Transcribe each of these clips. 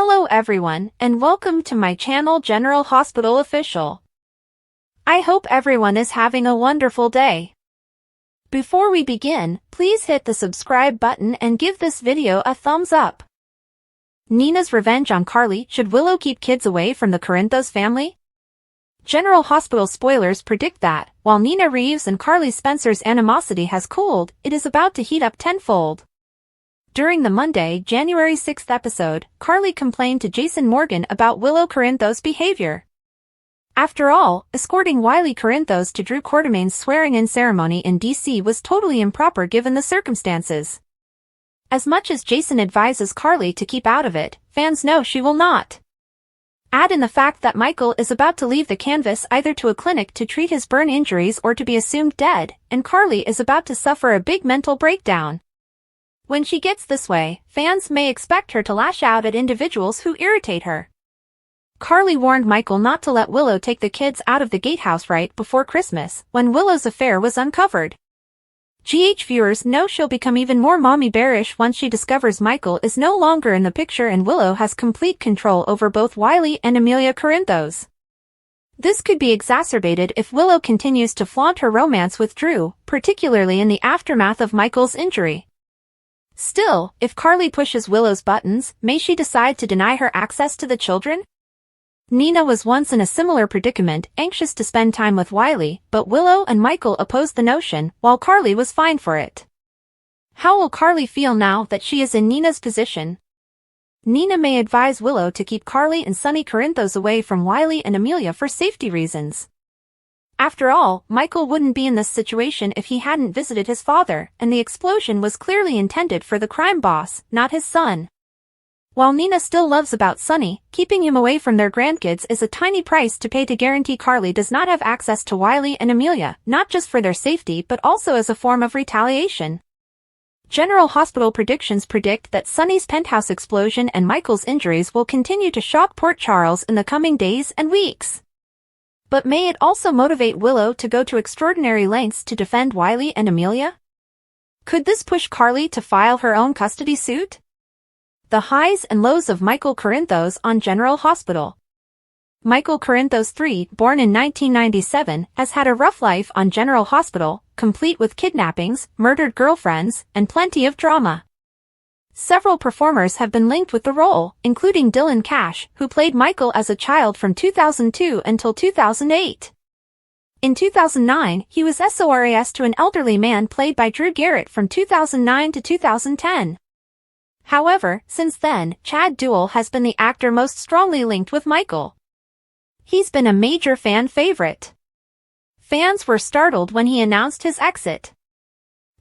Hello everyone, and welcome to my channel General Hospital Official. I hope everyone is having a wonderful day. Before we begin, please hit the subscribe button and give this video a thumbs up. Nina's revenge on Carly. Should Willow keep kids away from the Corinthos family? General Hospital spoilers predict that, while Nina Reeves and Carly Spencer's animosity has cooled, it is about to heat up tenfold. During the Monday, January 6th episode, Carly complained to Jason Morgan about Willow Corinthos' behavior. After all, escorting Wiley Corinthos to Drew Quartermain's swearing-in ceremony in D.C. was totally improper given the circumstances. As much as Jason advises Carly to keep out of it, fans know she will not. Add in the fact that Michael is about to leave the canvas either to a clinic to treat his burn injuries or to be assumed dead, and Carly is about to suffer a big mental breakdown. When she gets this way, fans may expect her to lash out at individuals who irritate her. Carly warned Michael not to let Willow take the kids out of the gatehouse right before Christmas, when Willow's affair was uncovered. GH viewers know she'll become even more mommy bearish once she discovers Michael is no longer in the picture and Willow has complete control over both Wiley and Amelia Corinthos. This could be exacerbated if Willow continues to flaunt her romance with Drew, particularly in the aftermath of Michael's injury. Still, if Carly pushes Willow's buttons, may she decide to deny her access to the children? Nina was once in a similar predicament, anxious to spend time with Wiley, but Willow and Michael opposed the notion, while Carly was fine for it. How will Carly feel now that she is in Nina's position? Nina may advise Willow to keep Carly and Sonny Corinthos away from Wiley and Amelia for safety reasons. After all, Michael wouldn't be in this situation if he hadn't visited his father, and the explosion was clearly intended for the crime boss, not his son. While Nina still loves about Sonny, keeping him away from their grandkids is a tiny price to pay to guarantee Carly does not have access to Wiley and Amelia, not just for their safety but also as a form of retaliation. General Hospital predictions predict that Sonny's penthouse explosion and Michael's injuries will continue to shock Port Charles in the coming days and weeks. But may it also motivate Willow to go to extraordinary lengths to defend Wiley and Amelia? Could this push Carly to file her own custody suit? The highs and lows of Michael Corinthos on General Hospital. Michael Corinthos III, born in 1997, has had a rough life on General Hospital, complete with kidnappings, murdered girlfriends, and plenty of drama. Several performers have been linked with the role, including Dylan Cash, who played Michael as a child from 2002 until 2008. In 2009, he was SORAS to an elderly man played by Drew Garrett from 2009 to 2010. However, since then, Chad Duell has been the actor most strongly linked with Michael. He's been a major fan favorite. Fans were startled when he announced his exit,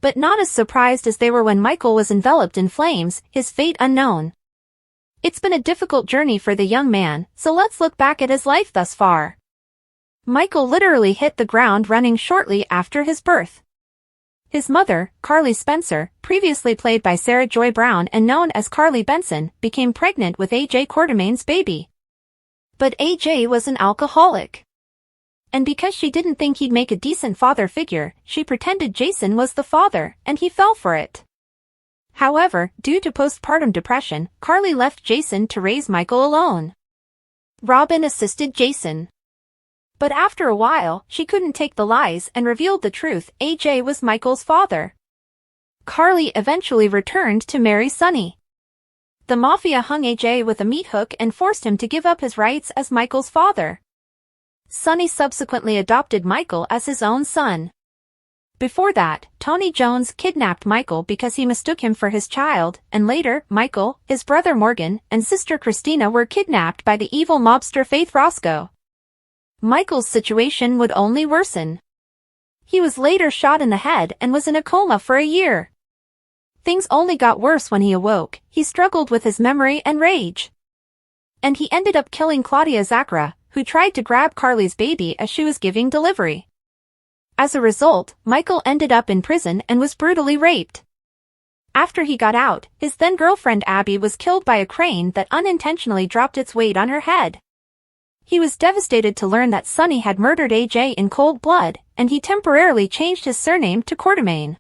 but not as surprised as they were when Michael was enveloped in flames, his fate unknown. It's been a difficult journey for the young man, so let's look back at his life thus far. Michael literally hit the ground running shortly after his birth. His mother, Carly Spencer, previously played by Sarah Joy Brown and known as Carly Benson, became pregnant with A.J. Quartermain's baby. But A.J. was an alcoholic. And because she didn't think he'd make a decent father figure, she pretended Jason was the father, and he fell for it. However, due to postpartum depression, Carly left Jason to raise Michael alone. Robin assisted Jason. But after a while, she couldn't take the lies and revealed the truth: A.J. was Michael's father. Carly eventually returned to marry Sonny. The mafia hung A.J. with a meat hook and forced him to give up his rights as Michael's father. Sonny subsequently adopted Michael as his own son. Before that, Tony Jones kidnapped Michael because he mistook him for his child, and later, Michael, his brother Morgan, and sister Christina were kidnapped by the evil mobster Faith Roscoe. Michael's situation would only worsen. He was later shot in the head and was in a coma for a year. Things only got worse when he awoke. He struggled with his memory and rage. And he ended up killing Claudia Zachra, who tried to grab Carly's baby as she was giving delivery. As a result, Michael ended up in prison and was brutally raped. After he got out, his then-girlfriend Abby was killed by a crane that unintentionally dropped its weight on her head. He was devastated to learn that Sonny had murdered A.J. in cold blood, and he temporarily changed his surname to Quartermain.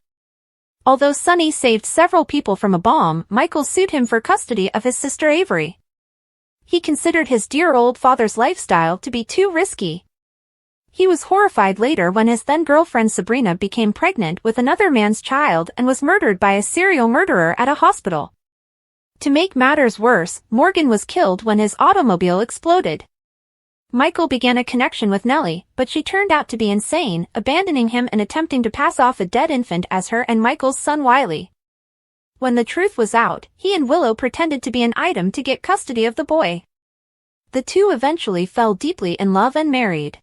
Although Sonny saved several people from a bomb, Michael sued him for custody of his sister Avery. He considered his dear old father's lifestyle to be too risky. He was horrified later when his then-girlfriend Sabrina became pregnant with another man's child and was murdered by a serial murderer at a hospital. To make matters worse, Morgan was killed when his automobile exploded. Michael began a connection with Nellie, but she turned out to be insane, abandoning him and attempting to pass off a dead infant as her and Michael's son Wiley. When the truth was out, he and Willow pretended to be an item to get custody of the boy. The two eventually fell deeply in love and married.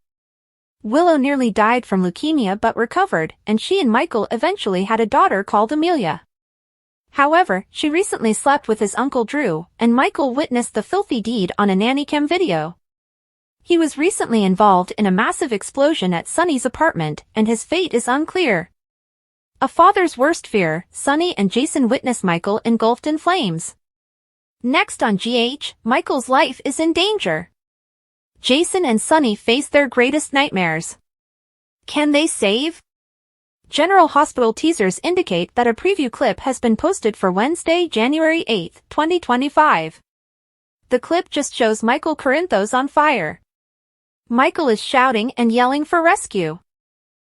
Willow nearly died from leukemia but recovered, and she and Michael eventually had a daughter called Amelia. However, she recently slept with his uncle Drew, and Michael witnessed the filthy deed on a nanny cam video. He was recently involved in a massive explosion at Sonny's apartment, and his fate is unclear. A father's worst fear, Sonny and Jason witness Michael engulfed in flames. Next on GH, Michael's life is in danger. Jason and Sonny face their greatest nightmares. Can they save? General Hospital teasers indicate that a preview clip has been posted for Wednesday, January 8, 2025. The clip just shows Michael Corinthos on fire. Michael is shouting and yelling for rescue.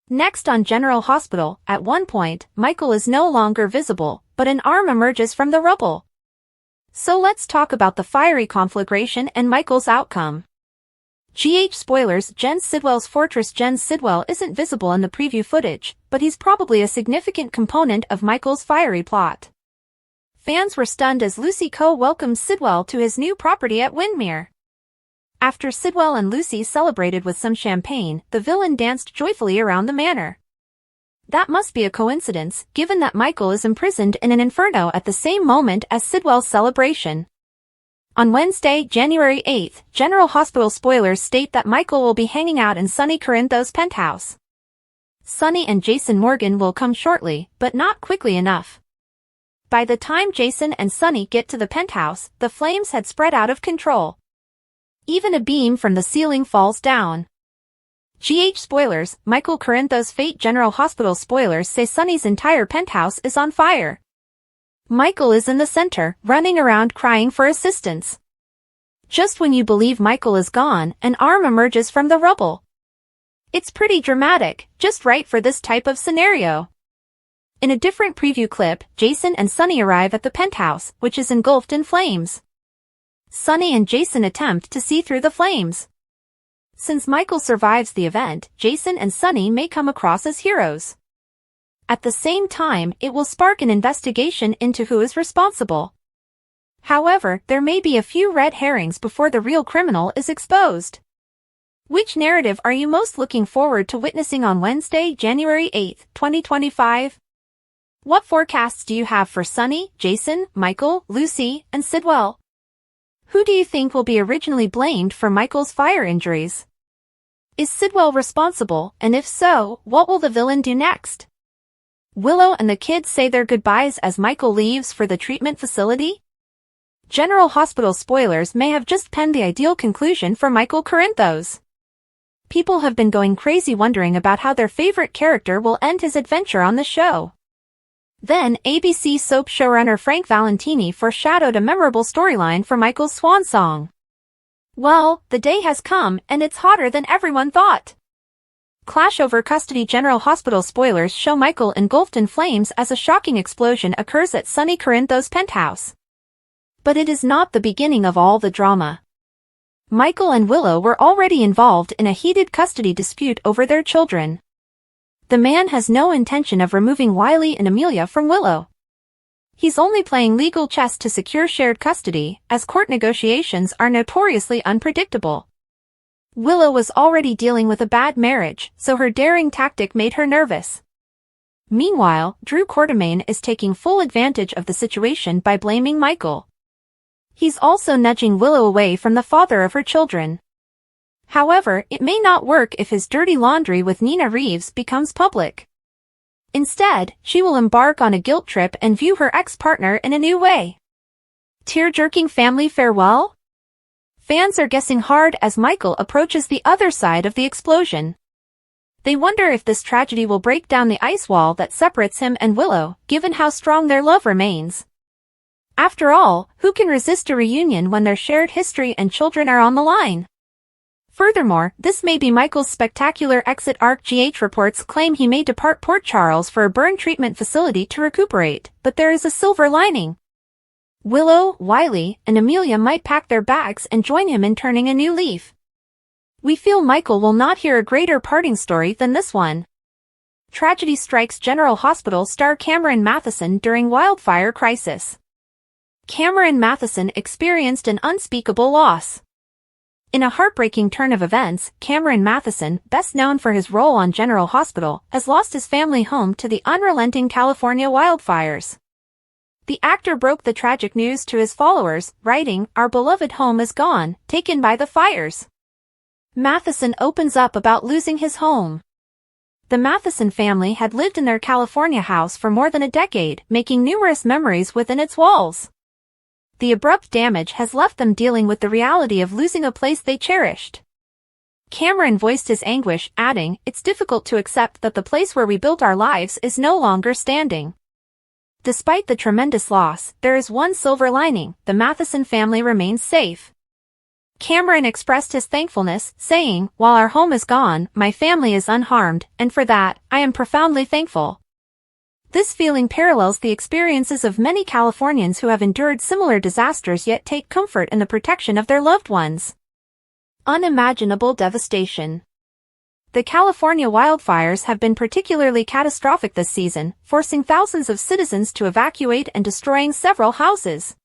Next on General Hospital, at one point, Michael is no longer visible, but an arm emerges from the rubble. So let's talk about the fiery conflagration and Michael's outcome. GH spoilers: Jens Sidwell's fortress. Jens Sidwell isn't visible in the preview footage, but he's probably a significant component of Michael's fiery plot. Fans were stunned as Lucy Coe welcomed Sidwell to his new property at Windermere. After Sidwell and Lucy celebrated with some champagne, the villain danced joyfully around the manor. That must be a coincidence, given that Michael is imprisoned in an inferno at the same moment as Sidwell's celebration. On Wednesday, January 8th, General Hospital spoilers state that Michael will be hanging out in Sonny Corinthos' penthouse. Sonny and Jason Morgan will come shortly, but not quickly enough. By the time Jason and Sonny get to the penthouse, the flames had spread out of control. Even a beam from the ceiling falls down. GH spoilers: Michael Corinthos' fate. General Hospital spoilers say Sonny's entire penthouse is on fire. Michael is in the center, running around crying for assistance. Just when you believe Michael is gone, an arm emerges from the rubble. It's pretty dramatic, just right for this type of scenario. In a different preview clip, Jason and Sonny arrive at the penthouse, which is engulfed in flames. Sonny and Jason attempt to see through the flames. Since Michael survives the event, Jason and Sonny may come across as heroes. At the same time, it will spark an investigation into who is responsible. However, there may be a few red herrings before the real criminal is exposed. Which narrative are you most looking forward to witnessing on Wednesday, January 8, 2025? What forecasts do you have for Sonny, Jason, Michael, Lucy, and Sidwell? Who do you think will be originally blamed for Michael's fire injuries? Is Sidwell responsible, and if so, what will the villain do next? Willow and the kids say their goodbyes as Michael leaves for the treatment facility? General Hospital spoilers may have just penned the ideal conclusion for Michael Corinthos. People have been going crazy wondering about how their favorite character will end his adventure on the show. Then, ABC soap showrunner Frank Valentini foreshadowed a memorable storyline for Michael's swan song. Well, the day has come, and it's hotter than everyone thought. Clash over custody. General Hospital spoilers show Michael engulfed in flames as a shocking explosion occurs at Sonny Corinthos' penthouse. But it is not the beginning of all the drama. Michael and Willow were already involved in a heated custody dispute over their children. The man has no intention of removing Wiley and Amelia from Willow. He's only playing legal chess to secure shared custody, as court negotiations are notoriously unpredictable. Willow was already dealing with a bad marriage, so her daring tactic made her nervous. Meanwhile, Drew Quartermain is taking full advantage of the situation by blaming Michael. He's also nudging Willow away from the father of her children. However, it may not work if his dirty laundry with Nina Reeves becomes public. Instead, she will embark on a guilt trip and view her ex-partner in a new way. Tear-jerking family farewell? Fans are guessing hard as Michael approaches the other side of the explosion. They wonder if this tragedy will break down the ice wall that separates him and Willow, given how strong their love remains. After all, who can resist a reunion when their shared history and children are on the line? Furthermore, this may be Michael's spectacular exit arc. GH reports claim he may depart Port Charles for a burn treatment facility to recuperate, but there is a silver lining. Willow, Wiley, and Amelia might pack their bags and join him in turning a new leaf. We feel Michael will not hear a greater parting story than this one. Tragedy strikes General Hospital star Cameron Matheson during wildfire crisis. Cameron Matheson experienced an unspeakable loss. In a heartbreaking turn of events, Cameron Matheson, best known for his role on General Hospital, has lost his family home to the unrelenting California wildfires. The actor broke the tragic news to his followers, writing, "Our beloved home is gone, taken by the fires." Matheson opens up about losing his home. The Matheson family had lived in their California house for more than a decade, making numerous memories within its walls. The abrupt damage has left them dealing with the reality of losing a place they cherished. Cameron voiced his anguish, adding, "It's difficult to accept that the place where we built our lives is no longer standing." Despite the tremendous loss, there is one silver lining: the Matheson family remains safe. Cameron expressed his thankfulness, saying, "While our home is gone, my family is unharmed, and for that, I am profoundly thankful." This feeling parallels the experiences of many Californians who have endured similar disasters yet take comfort in the protection of their loved ones. Unimaginable devastation. The California wildfires have been particularly catastrophic this season, forcing thousands of citizens to evacuate and destroying several houses.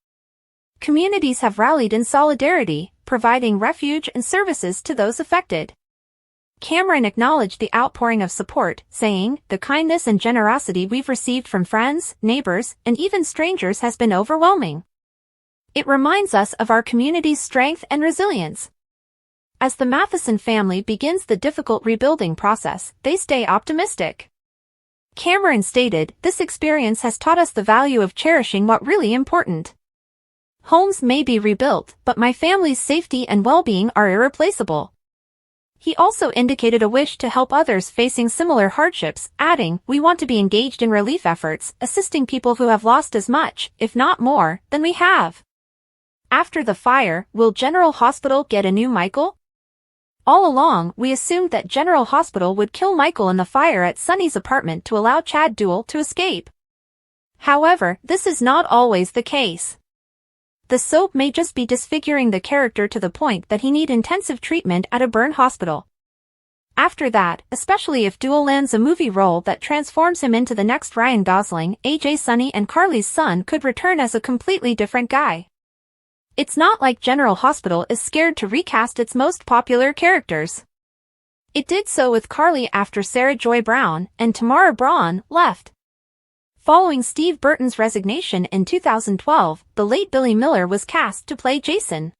Communities have rallied in solidarity, providing refuge and services to those affected. Cameron acknowledged the outpouring of support, saying, "The kindness and generosity we've received from friends, neighbors, and even strangers has been overwhelming. It reminds us of our community's strength and resilience." As the Matheson family begins the difficult rebuilding process, they stay optimistic. Cameron stated, "This experience has taught us the value of cherishing what really important. Homes may be rebuilt, but my family's safety and well-being are irreplaceable." He also indicated a wish to help others facing similar hardships, adding, "We want to be engaged in relief efforts, assisting people who have lost as much, if not more, than we have." After the fire, will General Hospital get a new Michael? All along, we assumed that General Hospital would kill Michael in the fire at Sonny's apartment to allow Chad Duell to escape. However, this is not always the case. The soap may just be disfiguring the character to the point that he needs intensive treatment at a burn hospital. After that, especially if Duell lands a movie role that transforms him into the next Ryan Gosling, AJ Sonny and Carly's son could return as a completely different guy. It's not like General Hospital is scared to recast its most popular characters. It did so with Carly after Sarah Joy Brown and Tamara Braun left. Following Steve Burton's resignation in 2012, the late Billy Miller was cast to play Jason.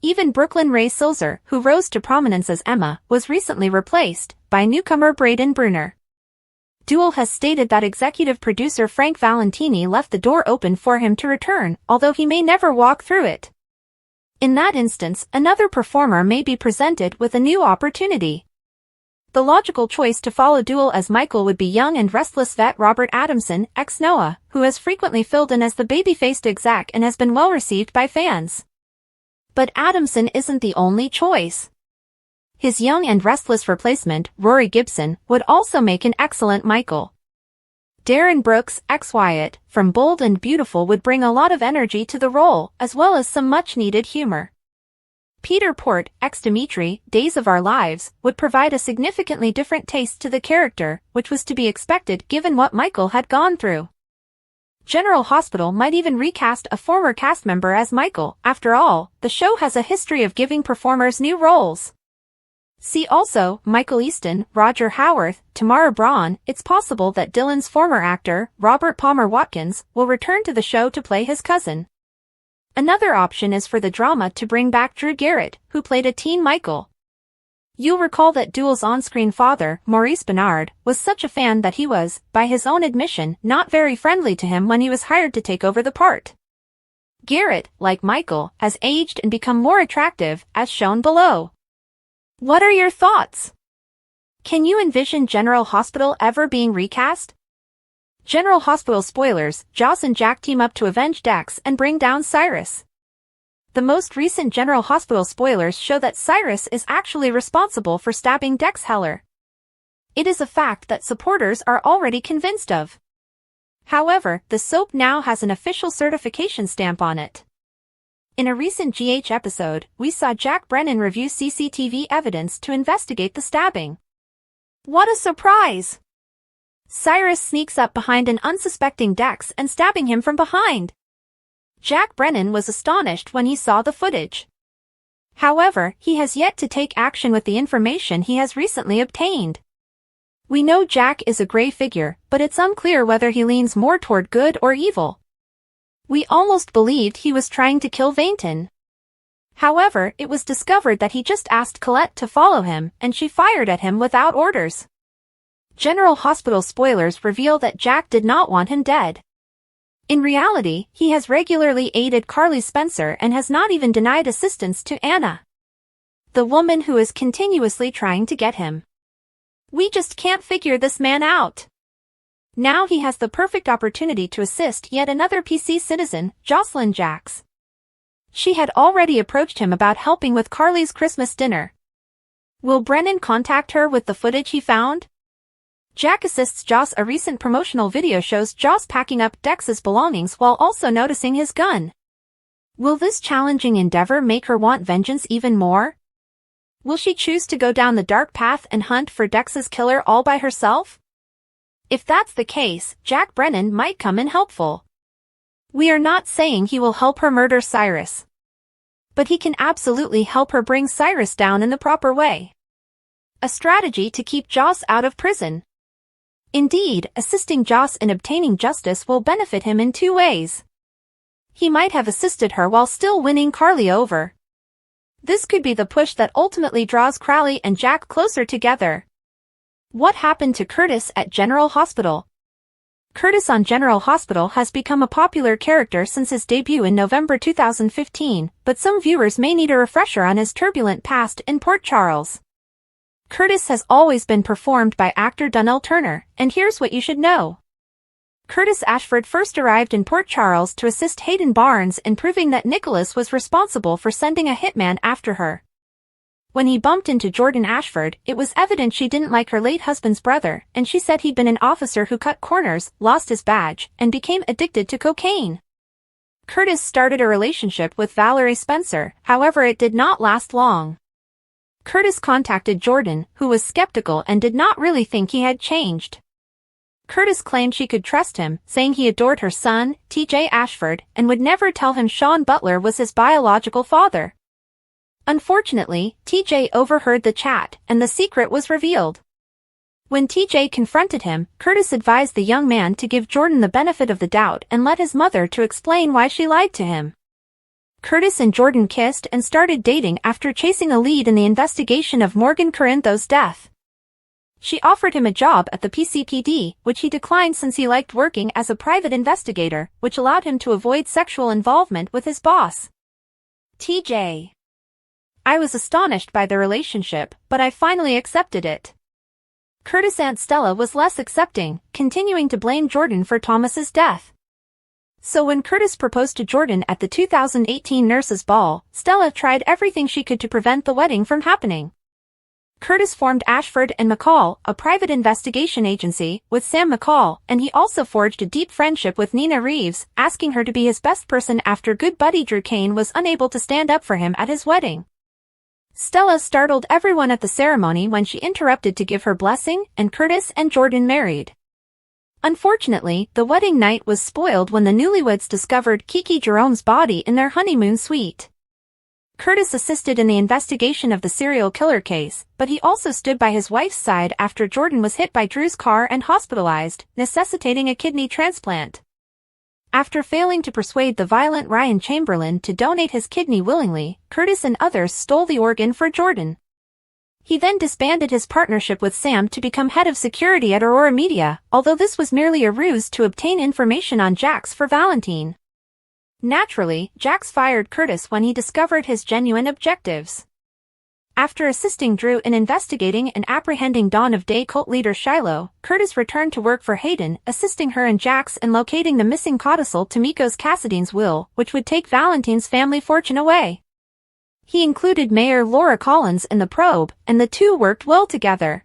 Even Brooklyn Ray Silzer, who rose to prominence as Emma, was recently replaced by newcomer Braden Bruner. Duell has stated that executive producer Frank Valentini left the door open for him to return, although he may never walk through it. In that instance, another performer may be presented with a new opportunity. The logical choice to follow Duell as Michael would be young and restless vet Robert Adamson, ex-Noah, who has frequently filled in as the baby-faced exec and has been well received by fans. But Adamson isn't the only choice. His young and restless replacement, Rory Gibson, would also make an excellent Michael. Darren Brooks, ex-Wyatt, from Bold and Beautiful would bring a lot of energy to the role, as well as some much-needed humor. Peter Port, ex-Dimitri, Days of Our Lives, would provide a significantly different taste to the character, which was to be expected given what Michael had gone through. General Hospital might even recast a former cast member as Michael. After all, the show has a history of giving performers new roles. See also, Michael Easton, Roger Howarth, Tamara Braun. It's possible that Dylan's former actor, Robert Palmer Watkins, will return to the show to play his cousin. Another option is for the drama to bring back Drew Garrett, who played a teen Michael. You'll recall that Duell's on-screen father, Maurice Bernard, was such a fan that he was, by his own admission, not very friendly to him when he was hired to take over the part. Garrett, like Michael, has aged and become more attractive, as shown below. What are your thoughts? Can you envision General Hospital ever being recast? General Hospital spoilers, Joss and Jack team up to avenge Dex and bring down Cyrus. The most recent General Hospital spoilers show that Cyrus is actually responsible for stabbing Dex Heller. It is a fact that supporters are already convinced of. However, the soap now has an official certification stamp on it. In a recent GH episode, we saw Jack Brennan review CCTV evidence to investigate the stabbing. What a surprise! Cyrus sneaks up behind an unsuspecting Dex and stabbing him from behind. Jack Brennan was astonished when he saw the footage. However, he has yet to take action with the information he has recently obtained. We know Jack is a gray figure, but it's unclear whether he leans more toward good or evil. We almost believed he was trying to kill Vaynton. However, it was discovered that he just asked Colette to follow him, and she fired at him without orders. General Hospital spoilers reveal that Jack did not want him dead. In reality, he has regularly aided Carly Spencer and has not even denied assistance to Anna, the woman who is continuously trying to get him. We just can't figure this man out. Now he has the perfect opportunity to assist yet another PC citizen, Jocelyn Jacks. She had already approached him about helping with Carly's Christmas dinner. Will Brennan contact her with the footage he found? Jack assists Joss. A recent promotional video shows Joss packing up Dex's belongings while also noticing his gun. Will this challenging endeavor make her want vengeance even more? Will she choose to go down the dark path and hunt for Dex's killer all by herself? If that's the case, Jack Brennan might come in helpful. We are not saying he will help her murder Cyrus, but he can absolutely help her bring Cyrus down in the proper way. A strategy to keep Joss out of prison. Indeed, assisting Joss in obtaining justice will benefit him in two ways. He might have assisted her while still winning Carly over. This could be the push that ultimately draws Crowley and Jack closer together. What happened to Curtis at General Hospital? Curtis on General Hospital has become a popular character since his debut in November 2015, but some viewers may need a refresher on his turbulent past in Port Charles. Curtis has always been performed by actor Donnell Turner, and here's what you should know. Curtis Ashford first arrived in Port Charles to assist Hayden Barnes in proving that Nicholas was responsible for sending a hitman after her. When he bumped into Jordan Ashford, it was evident she didn't like her late husband's brother, and she said he'd been an officer who cut corners, lost his badge, and became addicted to cocaine. Curtis started a relationship with Valerie Spencer, however it did not last long. Curtis contacted Jordan, who was skeptical and did not really think he had changed. Curtis claimed she could trust him, saying he adored her son, TJ Ashford, and would never tell him Sean Butler was his biological father. Unfortunately, TJ overheard the chat, and the secret was revealed. When TJ confronted him, Curtis advised the young man to give Jordan the benefit of the doubt and let his mother to explain why she lied to him. Curtis and Jordan kissed and started dating after chasing a lead in the investigation of Morgan Corinthos' death. She offered him a job at the PCPD, which he declined since he liked working as a private investigator, which allowed him to avoid sexual involvement with his boss. TJ. I was astonished by the relationship, but I finally accepted it. Curtis' Aunt Stella was less accepting, continuing to blame Jordan for Thomas's death. So when Curtis proposed to Jordan at the 2018 Nurses' Ball, Stella tried everything she could to prevent the wedding from happening. Curtis formed Ashford and McCall, a private investigation agency, with Sam McCall, and he also forged a deep friendship with Nina Reeves, asking her to be his best person after good buddy Drew Kane was unable to stand up for him at his wedding. Stella startled everyone at the ceremony when she interrupted to give her blessing, and Curtis and Jordan married. Unfortunately, the wedding night was spoiled when the newlyweds discovered Kiki Jerome's body in their honeymoon suite. Curtis assisted in the investigation of the serial killer case, but he also stood by his wife's side after Jordan was hit by Drew's car and hospitalized, necessitating a kidney transplant. After failing to persuade the violent Ryan Chamberlain to donate his kidney willingly, Curtis and others stole the organ for Jordan. He then disbanded his partnership with Sam to become head of security at Aurora Media, although this was merely a ruse to obtain information on Jax for Valentine. Naturally, Jax fired Curtis when he discovered his genuine objectives. After assisting Drew in investigating and apprehending Dawn of Day cult leader Shiloh, Curtis returned to work for Hayden, assisting her and Jax in locating the missing codicil to Miko's Cassidy's will, which would take Valentine's family fortune away. He included Mayor Laura Collins in the probe, and the two worked well together.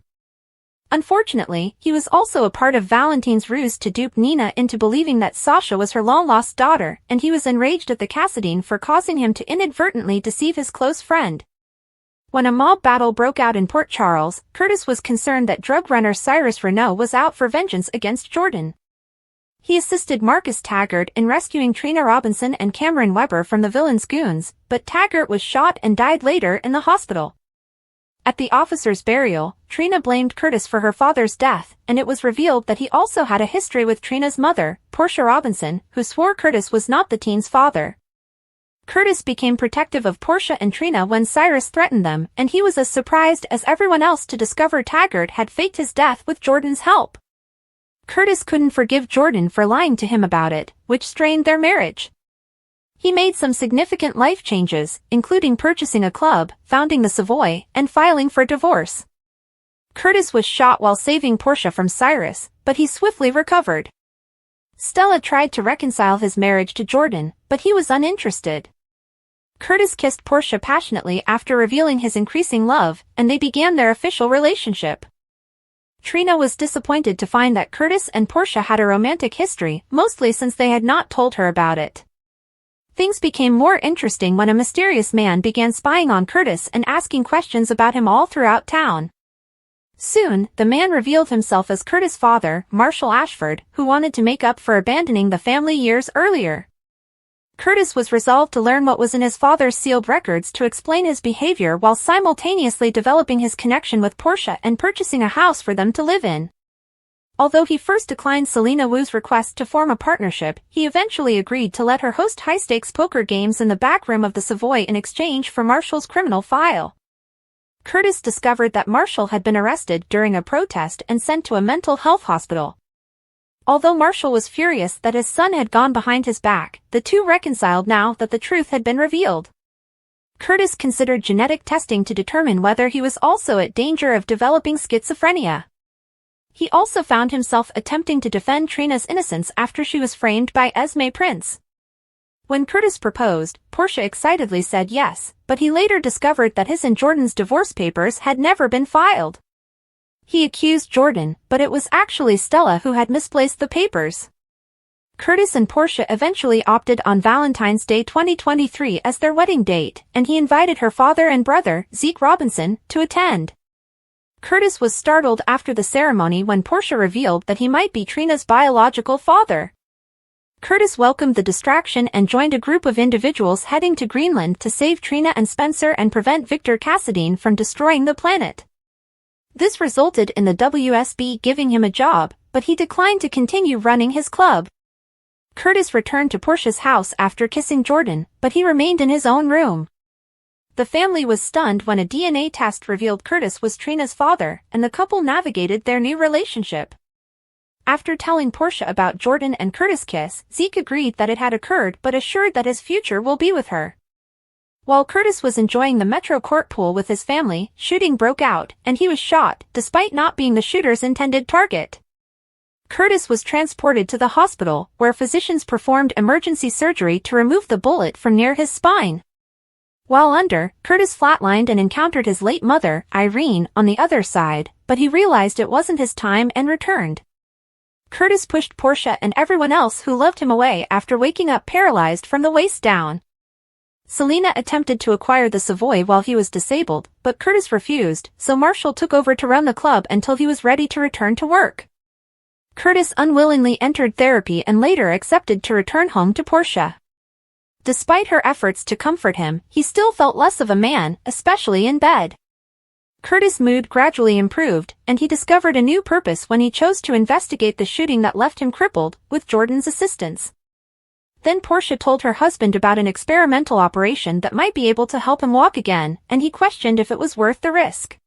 Unfortunately, he was also a part of Valentine's ruse to dupe Nina into believing that Sasha was her long-lost daughter, and he was enraged at the Cassidine for causing him to inadvertently deceive his close friend. When a mob battle broke out in Port Charles, Curtis was concerned that drug runner Cyrus Renault was out for vengeance against Jordan. He assisted Marcus Taggart in rescuing Trina Robinson and Cameron Weber from the villain's goons, but Taggart was shot and died later in the hospital. At the officer's burial, Trina blamed Curtis for her father's death, and it was revealed that he also had a history with Trina's mother, Portia Robinson, who swore Curtis was not the teen's father. Curtis became protective of Portia and Trina when Cyrus threatened them, and he was as surprised as everyone else to discover Taggart had faked his death with Jordan's help. Curtis couldn't forgive Jordan for lying to him about it, which strained their marriage. He made some significant life changes, including purchasing a club, founding the Savoy, and filing for divorce. Curtis was shot while saving Portia from Cyrus, but he swiftly recovered. Stella tried to reconcile his marriage to Jordan, but he was uninterested. Curtis kissed Portia passionately after revealing his increasing love, and they began their official relationship. Trina was disappointed to find that Curtis and Portia had a romantic history, mostly since they had not told her about it. Things became more interesting when a mysterious man began spying on Curtis and asking questions about him all throughout town. Soon, the man revealed himself as Curtis' father, Marshall Ashford, who wanted to make up for abandoning the family years earlier. Curtis was resolved to learn what was in his father's sealed records to explain his behavior while simultaneously developing his connection with Portia and purchasing a house for them to live in. Although he first declined Selena Wu's request to form a partnership, he eventually agreed to let her host high-stakes poker games in the back room of the Savoy in exchange for Marshall's criminal file. Curtis discovered that Marshall had been arrested during a protest and sent to a mental health hospital. Although Marshall was furious that his son had gone behind his back, the two reconciled now that the truth had been revealed. Curtis considered genetic testing to determine whether he was also at danger of developing schizophrenia. He also found himself attempting to defend Trina's innocence after she was framed by Esme Prince. When Curtis proposed, Portia excitedly said yes, but he later discovered that his and Jordan's divorce papers had never been filed. He accused Jordan, but it was actually Stella who had misplaced the papers. Curtis and Portia eventually opted on Valentine's Day 2023 as their wedding date, and he invited her father and brother, Zeke Robinson, to attend. Curtis was startled after the ceremony when Portia revealed that he might be Trina's biological father. Curtis welcomed the distraction and joined a group of individuals heading to Greenland to save Trina and Spencer and prevent Victor Cassidine from destroying the planet. This resulted in the WSB giving him a job, but he declined to continue running his club. Curtis returned to Portia's house after kissing Jordan, but he remained in his own room. The family was stunned when a DNA test revealed Curtis was Trina's father, and the couple navigated their new relationship. After telling Portia about Jordan and Curtis' kiss, Zeke agreed that it had occurred but assured that his future will be with her. While Curtis was enjoying the Metro Court pool with his family, shooting broke out, and he was shot, despite not being the shooter's intended target. Curtis was transported to the hospital, where physicians performed emergency surgery to remove the bullet from near his spine. While under, Curtis flatlined and encountered his late mother, Irene, on the other side, but he realized it wasn't his time and returned. Curtis pushed Portia and everyone else who loved him away after waking up paralyzed from the waist down. Selena attempted to acquire the Savoy while he was disabled, but Curtis refused, so Marshall took over to run the club until he was ready to return to work. Curtis unwillingly entered therapy and later accepted to return home to Portia. Despite her efforts to comfort him, he still felt less of a man, especially in bed. Curtis' mood gradually improved, and he discovered a new purpose when he chose to investigate the shooting that left him crippled, with Jordan's assistance. Then Portia told her husband about an experimental operation that might be able to help him walk again, and he questioned if it was worth the risk.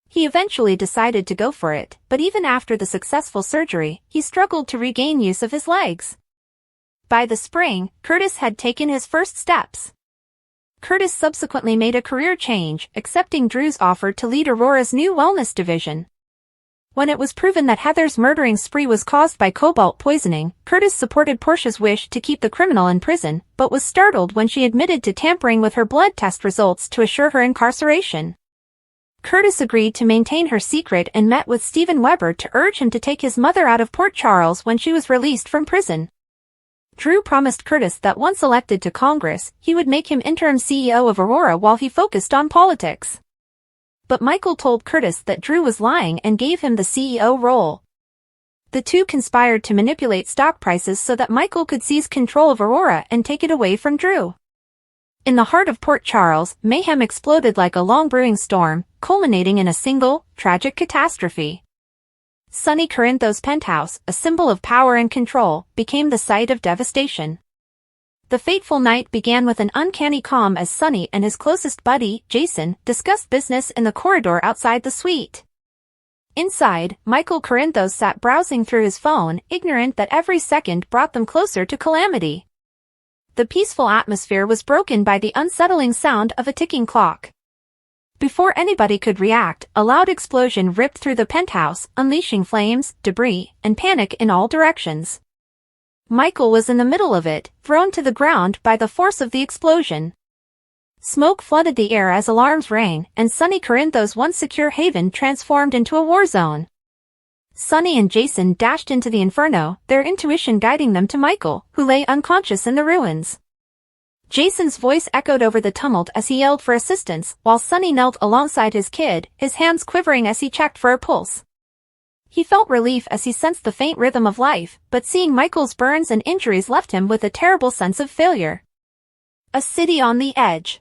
He eventually decided to go for it, but even after the successful surgery, he struggled to regain use of his legs. By the spring, Curtis had taken his first steps. Curtis subsequently made a career change, accepting Drew's offer to lead Aurora's new wellness division. When it was proven that Heather's murdering spree was caused by cobalt poisoning, Curtis supported Portia's wish to keep the criminal in prison, but was startled when she admitted to tampering with her blood test results to assure her incarceration. Curtis agreed to maintain her secret and met with Steven Weber to urge him to take his mother out of Port Charles when she was released from prison. Drew promised Curtis that once elected to Congress, he would make him interim CEO of Aurora while he focused on politics. But Michael told Curtis that Drew was lying and gave him the CEO role. The two conspired to manipulate stock prices so that Michael could seize control of Aurora and take it away from Drew. In the heart of Port Charles, mayhem exploded like a long brewing storm, culminating in a single, tragic catastrophe. Sonny Corinthos' penthouse, a symbol of power and control, became the site of devastation. The fateful night began with an uncanny calm as Sonny and his closest buddy, Jason, discussed business in the corridor outside the suite. Inside, Michael Corinthos sat browsing through his phone, ignorant that every second brought them closer to calamity. The peaceful atmosphere was broken by the unsettling sound of a ticking clock. Before anybody could react, a loud explosion ripped through the penthouse, unleashing flames, debris, and panic in all directions. Michael was in the middle of it, thrown to the ground by the force of the explosion. Smoke flooded the air as alarms rang, and Sonny Corinthos' once secure haven transformed into a war zone. Sonny and Jason dashed into the inferno, their intuition guiding them to Michael, who lay unconscious in the ruins. Jason's voice echoed over the tumult as he yelled for assistance, while Sonny knelt alongside his kid, his hands quivering as he checked for a pulse. He felt relief as he sensed the faint rhythm of life, but seeing Michael's burns and injuries left him with a terrible sense of failure. A city on the edge.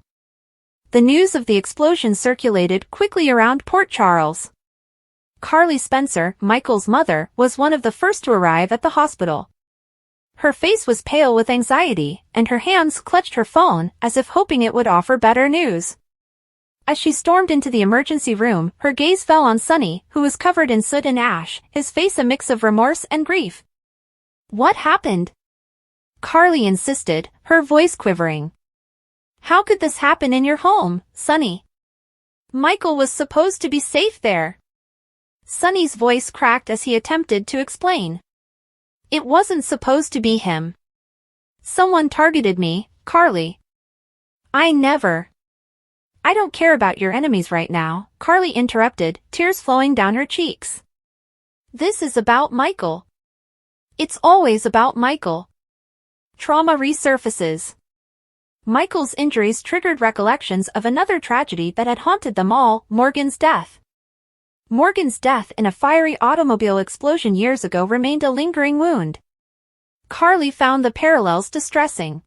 The news of the explosion circulated quickly around Port Charles. Carly Spencer, Michael's mother, was one of the first to arrive at the hospital. Her face was pale with anxiety, and her hands clutched her phone, as if hoping it would offer better news. As she stormed into the emergency room, her gaze fell on Sonny, who was covered in soot and ash, his face a mix of remorse and grief. "What happened?" Carly insisted, her voice quivering. "How could this happen in your home, Sonny? Michael was supposed to be safe there." Sonny's voice cracked as he attempted to explain. "It wasn't supposed to be him. Someone targeted me, Carly. I don't care about your enemies right now," Carly interrupted, tears flowing down her cheeks. "This is about Michael. It's always about Michael." Trauma resurfaces. Michael's injuries triggered recollections of another tragedy that had haunted them all, Morgan's death. Morgan's death in a fiery automobile explosion years ago remained a lingering wound. Carly found the parallels distressing.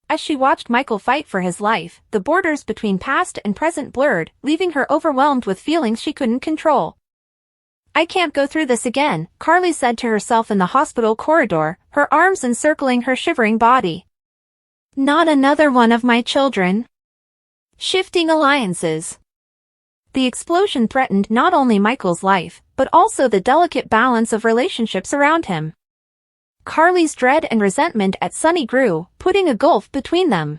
As she watched Michael fight for his life, the borders between past and present blurred, leaving her overwhelmed with feelings she couldn't control. "I can't go through this again," Carly said to herself in the hospital corridor, her arms encircling her shivering body. "Not another one of my children." Shifting alliances. The explosion threatened not only Michael's life, but also the delicate balance of relationships around him. Carly's dread and resentment at Sonny grew, putting a gulf between them.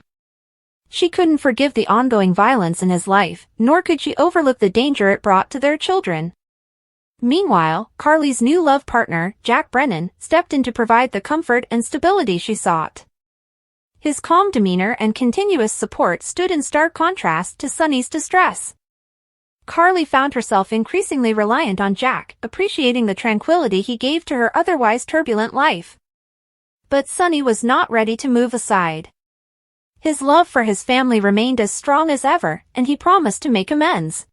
She couldn't forgive the ongoing violence in his life, nor could she overlook the danger it brought to their children. Meanwhile, Carly's new love partner, Jack Brennan, stepped in to provide the comfort and stability she sought. His calm demeanor and continuous support stood in stark contrast to Sonny's distress. Carly found herself increasingly reliant on Jack, appreciating the tranquility he gave to her otherwise turbulent life. But Sonny was not ready to move aside. His love for his family remained as strong as ever, and he promised to make amends.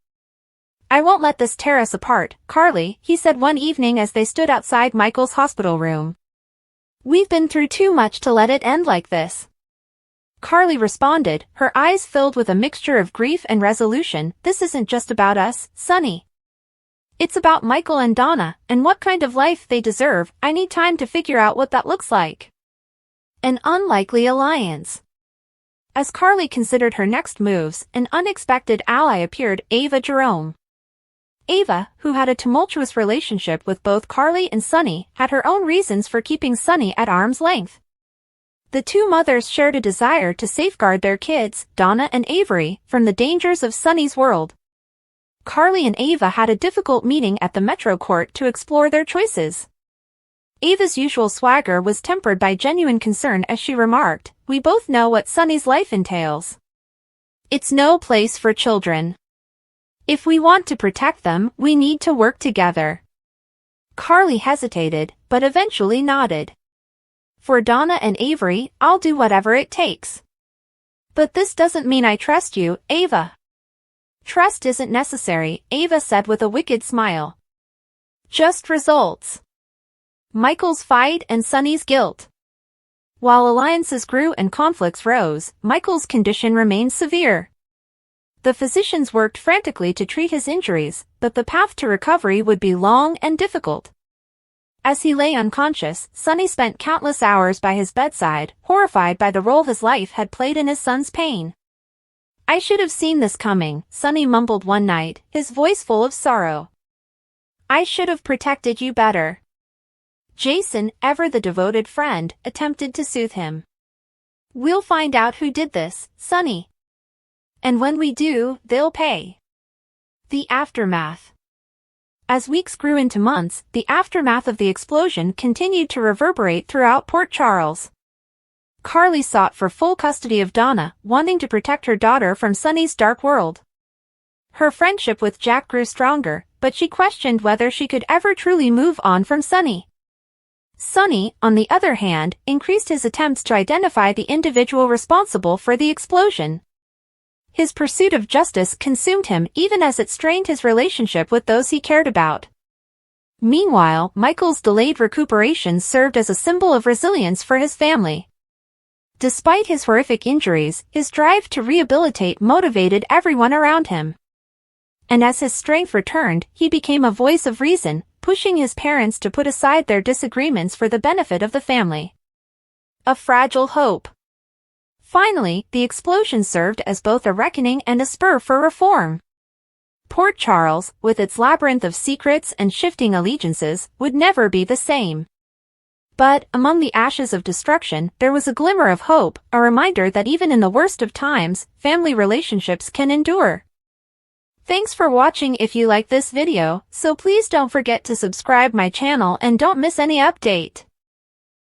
"I won't let this tear us apart, Carly," he said one evening as they stood outside Michael's hospital room. "We've been through too much to let it end like this." Carly responded, her eyes filled with a mixture of grief and resolution. "This isn't just about us, Sonny. It's about Michael and Donna, and what kind of life they deserve. I need time to figure out what that looks like." An unlikely alliance. As Carly considered her next moves, an unexpected ally appeared, Ava Jerome. Ava, who had a tumultuous relationship with both Carly and Sonny, had her own reasons for keeping Sonny at arm's length. The two mothers shared a desire to safeguard their kids, Donna and Avery, from the dangers of Sunny's world. Carly and Ava had a difficult meeting at the Metro Court to explore their choices. Ava's usual swagger was tempered by genuine concern as she remarked, "We both know what Sunny's life entails. It's no place for children. If we want to protect them, we need to work together." Carly hesitated, but eventually nodded. "For Donna and Avery, I'll do whatever it takes. But this doesn't mean I trust you, Ava." "Trust isn't necessary," Ava said with a wicked smile. "Just results. Michael's fight and Sunny's guilt." While alliances grew and conflicts rose, Michael's condition remained severe. The physicians worked frantically to treat his injuries, but the path to recovery would be long and difficult. As he lay unconscious, Sunny spent countless hours by his bedside, horrified by the role his life had played in his son's pain. "I should have seen this coming," Sunny mumbled one night, his voice full of sorrow. "I should have protected you better." Jason, ever the devoted friend, attempted to soothe him. "We'll find out who did this, Sunny. And when we do, they'll pay." The aftermath. As weeks grew into months, the aftermath of the explosion continued to reverberate throughout Port Charles. Carly sought for full custody of Donna, wanting to protect her daughter from Sunny's dark world. Her friendship with Jack grew stronger, but she questioned whether she could ever truly move on from Sunny. Sunny, on the other hand, increased his attempts to identify the individual responsible for the explosion. His pursuit of justice consumed him even as it strained his relationship with those he cared about. Meanwhile, Michael's delayed recuperation served as a symbol of resilience for his family. Despite his horrific injuries, his drive to rehabilitate motivated everyone around him. And as his strength returned, he became a voice of reason, pushing his parents to put aside their disagreements for the benefit of the family. A fragile hope. Finally, the explosion served as both a reckoning and a spur for reform. Port Charles, with its labyrinth of secrets and shifting allegiances, would never be the same. But, among the ashes of destruction, there was a glimmer of hope, a reminder that even in the worst of times, family relationships can endure. Thanks for watching. If you like this video, so please don't forget to subscribe my channel and don't miss any update.